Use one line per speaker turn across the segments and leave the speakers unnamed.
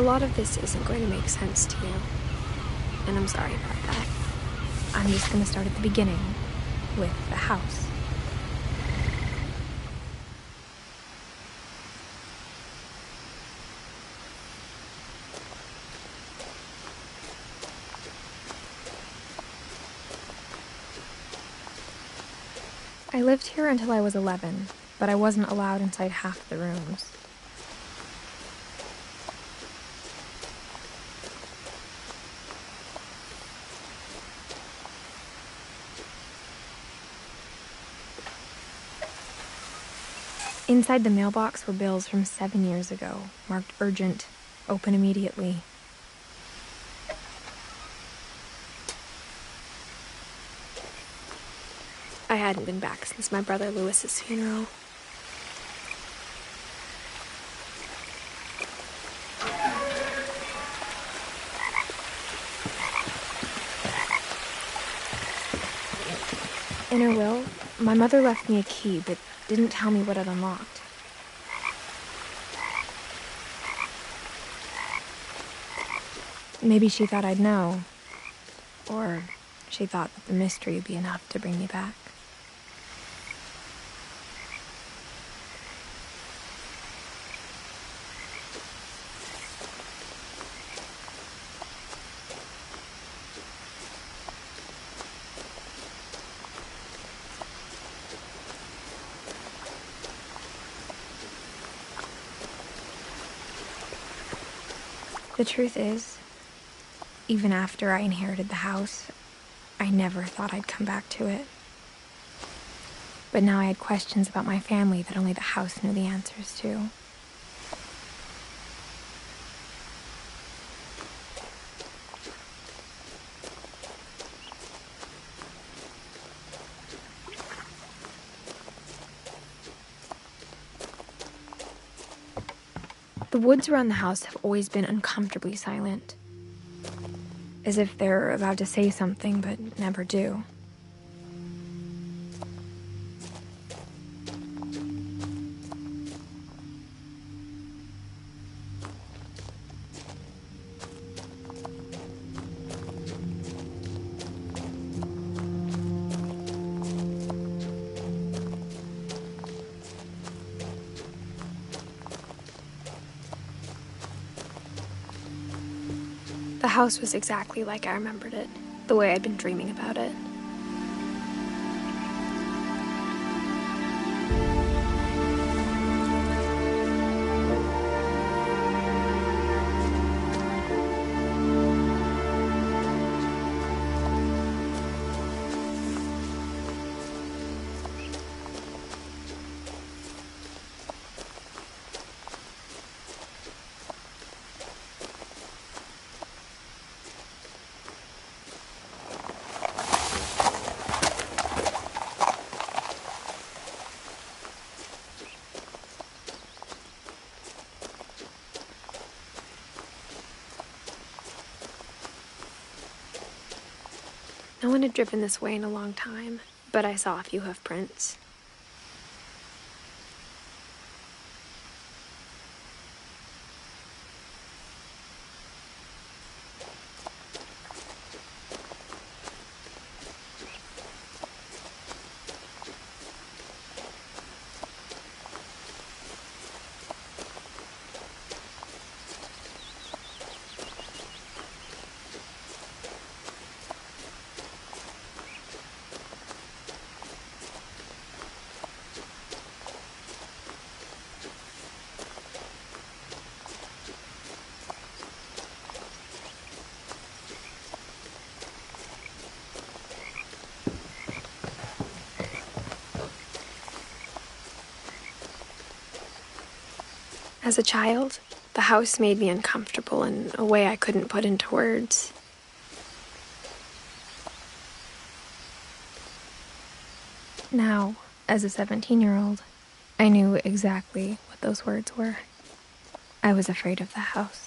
A lot of this isn't going to make sense to you, and I'm sorry about that. I'm just going to start at the beginning, with the house. I lived here until I was 11, but I wasn't allowed inside half the rooms. Inside the mailbox were bills from 7 years ago, marked urgent, open immediately. I hadn't been back since my brother Lewis's funeral. In her will, my mother left me a key, but didn't tell me what it unlocked. Maybe she thought I'd know, or she thought that the mystery would be enough to bring me back. The truth is, even after I inherited the house, I never thought I'd come back to it. But now I had questions about my family that only the house knew the answers to. The woods around the house have always been uncomfortably silent, as if they're about to say something but never do. The house was exactly like I remembered it, the way I'd been dreaming about it. No one had driven this way in a long time, but I saw a few hoof prints. As a child, the house made me uncomfortable in a way I couldn't put into words. Now, as a 17-year-old, I knew exactly what those words were. I was afraid of the house.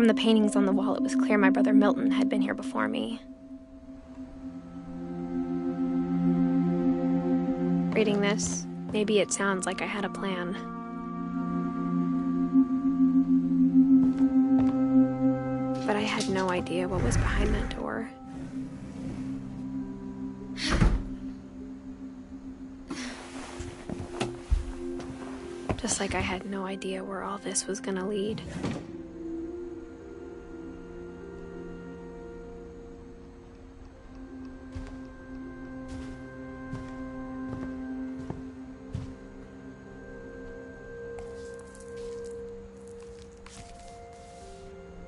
From the paintings on the wall, it was clear my brother Milton had been here before me. Reading this, maybe it sounds like I had a plan. But I had no idea what was behind that door. Just like I had no idea where all this was gonna lead.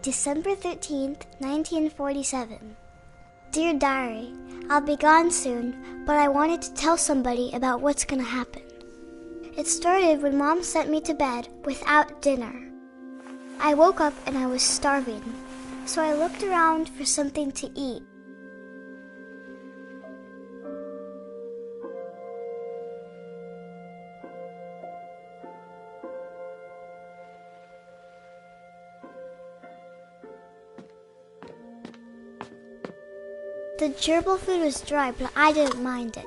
December 13th, 1947. Dear Diary, I'll be gone soon, but I wanted to tell somebody about what's gonna happen. It started when Mom sent me to bed without dinner. I woke up and I was starving, so I looked around for something to eat. The gerbil food was dry, but I didn't mind it.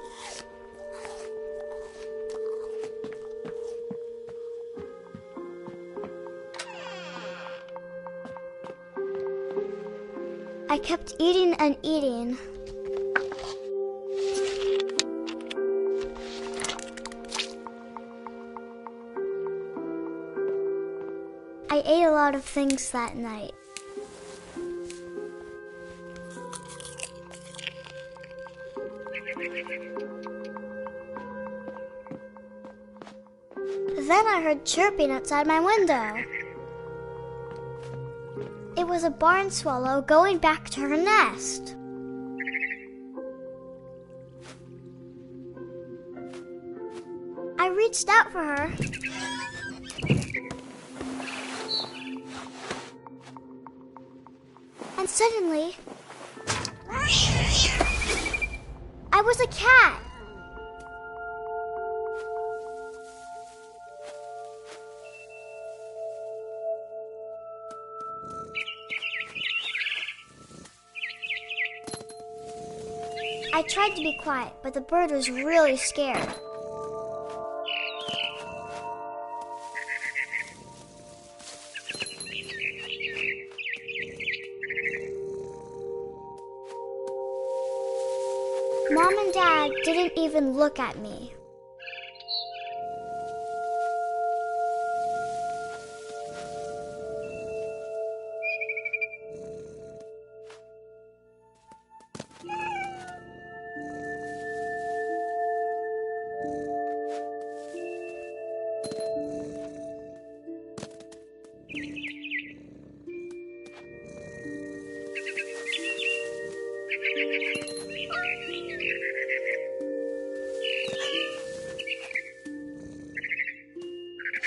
I kept eating and eating. I ate a lot of things that night. Then I heard chirping outside my window. It was a barn swallow going back to her nest. I reached out for her. And suddenly, I was a cat. I tried to be quiet, but the bird was really scared. Mom and Dad didn't even look at me.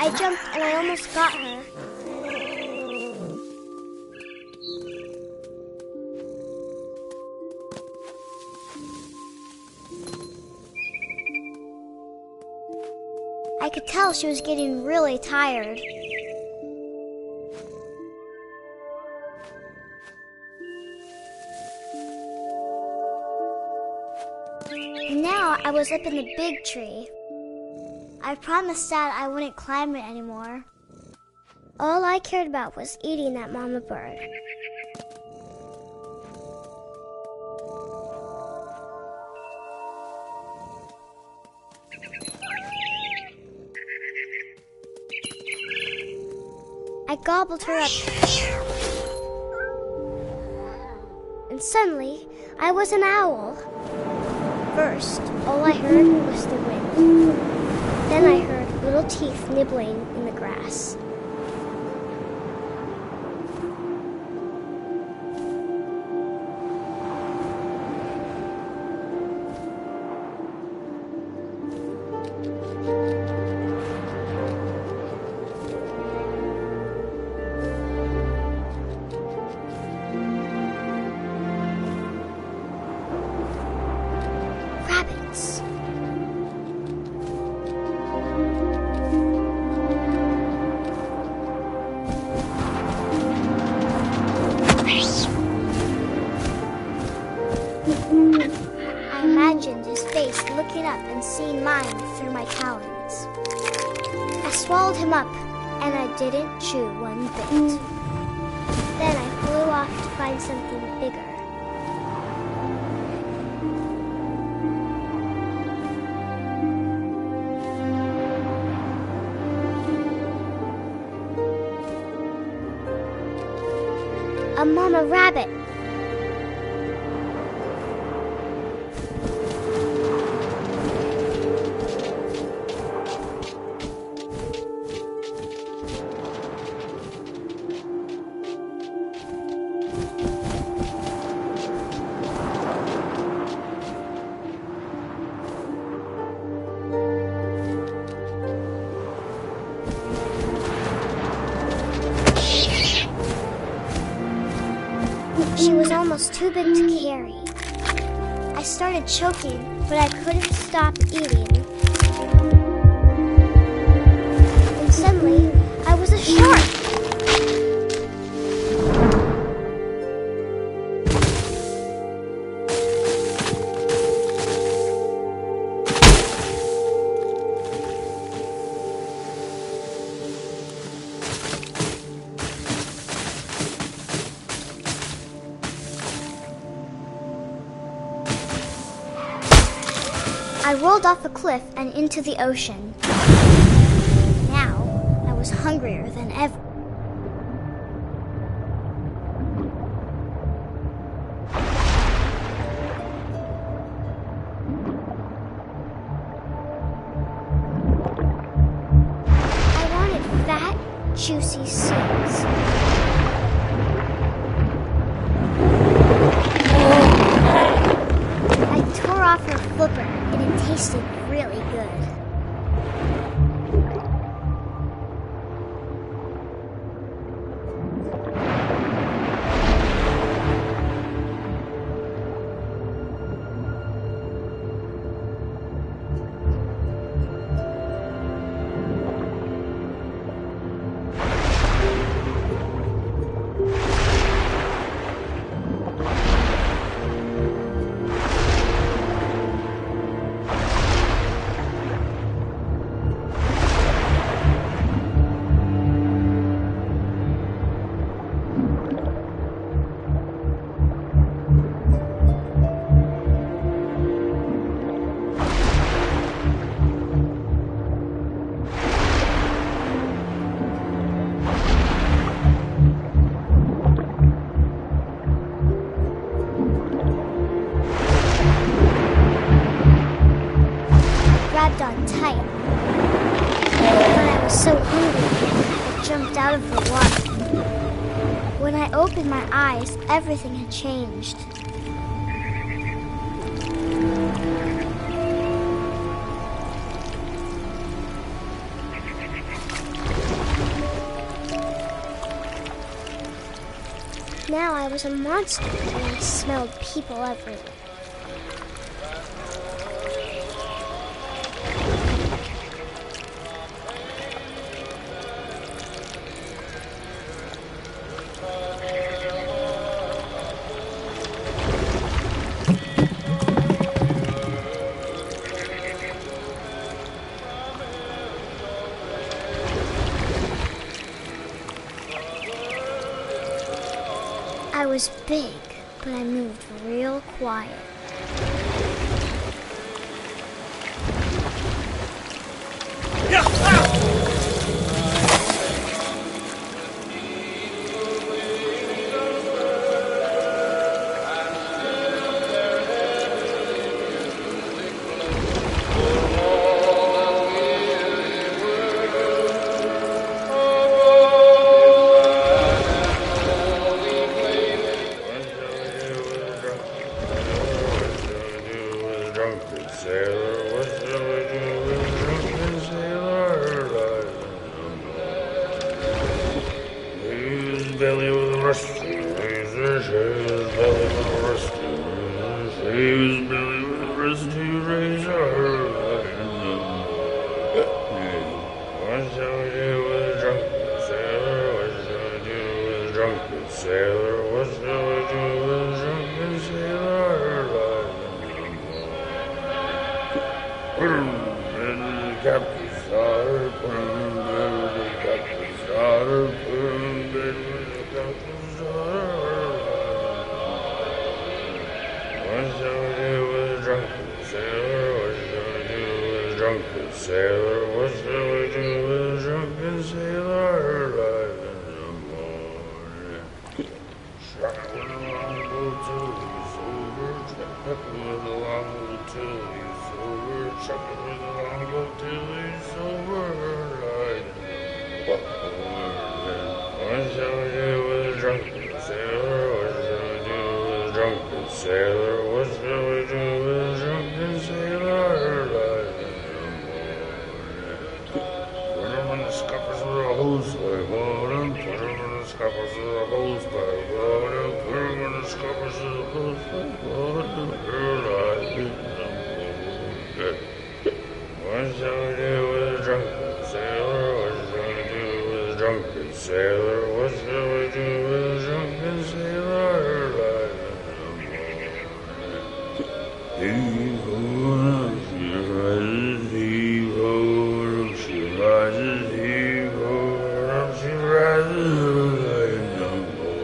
I jumped and I almost got her. I could tell she was getting really tired. And now I was up in the big tree. I promised Dad I wouldn't climb it anymore. All I cared about was eating that mama bird. I gobbled her up. And suddenly, I was an owl. First, all I heard was the wind. Then I heard little teeth nibbling in the grass. Rabbits. I swallowed him up, and I didn't chew one bit. Then I flew off to find something bigger. A mama rabbit. She was almost too big to carry. I started choking, but I couldn't stop eating. And suddenly, I was a shark. I rolled off a cliff and into the ocean. Now, I was hungrier than ever. I wanted fat, juicy seeds. I tore off her flipper. It tasted really good. Grabbed on tight. But I was so hungry, I jumped out of the water. When I opened my eyes, everything had changed. Now I was a monster, and I smelled people everywhere. I was big, but I moved real quiet.
Belly with a rusty razor, his belly with a rusty razor, his belly with a rusty razor. What shall we do with a drunken sailor? What shall we do with a drunken sailor? What shall we do with a drunken sailor? Put him in the captain's yard, put him in the sailor, what shall we do with a drunken sailor alive in the morning? Shut up with a longboat till he's sober, shut up with a longboat till he's sober, shut up with a longboat till he's sober alive in the morning. What shall we do with a drunken sailor? What shall we do with a drunken sailor? What shall we do with a drunken sailor alive in the morning? Put him in the scuppers with a hose by water. Put him in the scuppers with a hose by water. Put him in the scuppers with a hose by water alive in the morning. What shall we do with a drunken sailor? What shall we do with a drunken sailor? What shall we do with a drunken sailor alive in the morning? Heave-ho, she rises, heave-ho, she rises, heave-ho, she rises alive in the morning.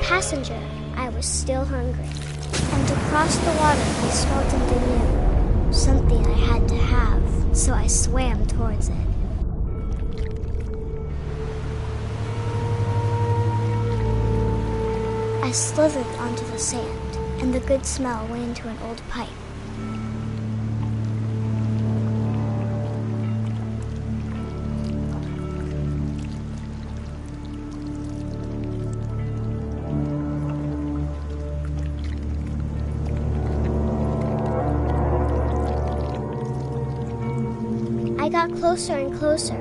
Passenger, I was still hungry, and across the water I smelled something new, something I had to have, so I swam towards it. I slithered onto the sand, and the good smell went into an old pipe. I got closer and closer.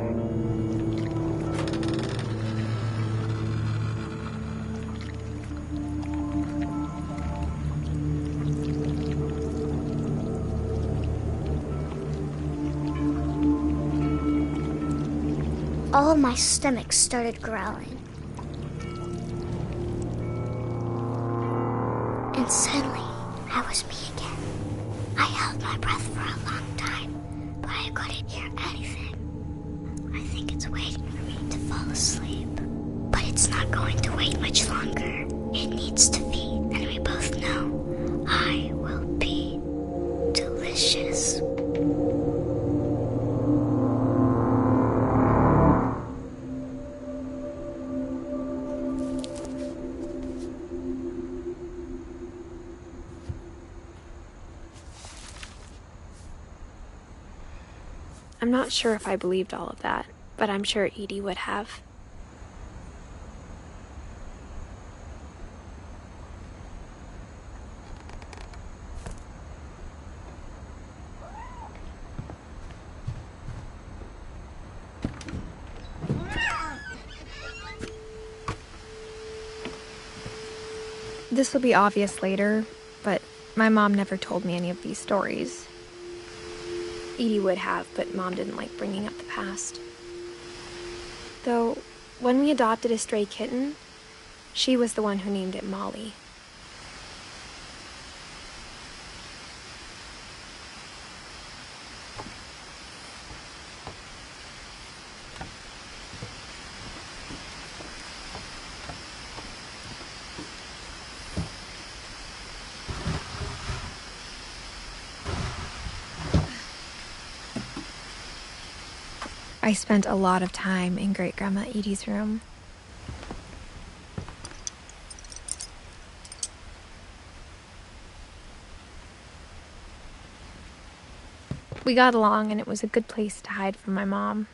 All of my stomach started growling. And suddenly, I was me again. I held my breath for a long time, but I couldn't hear anything. I think it's waiting for me to fall asleep. But it's not going to wait much longer. It needs to feed, and we both know I will be delicious.
I'm not sure if I believed all of that, but I'm sure Edie would have. This will be obvious later, but my mom never told me any of these stories. Edie would have, but Mom didn't like bringing up the past. Though, when we adopted a stray kitten, she was the one who named it Molly. I spent a lot of time in Great-Grandma Edie's room. We got along, and it was a good place to hide from my mom.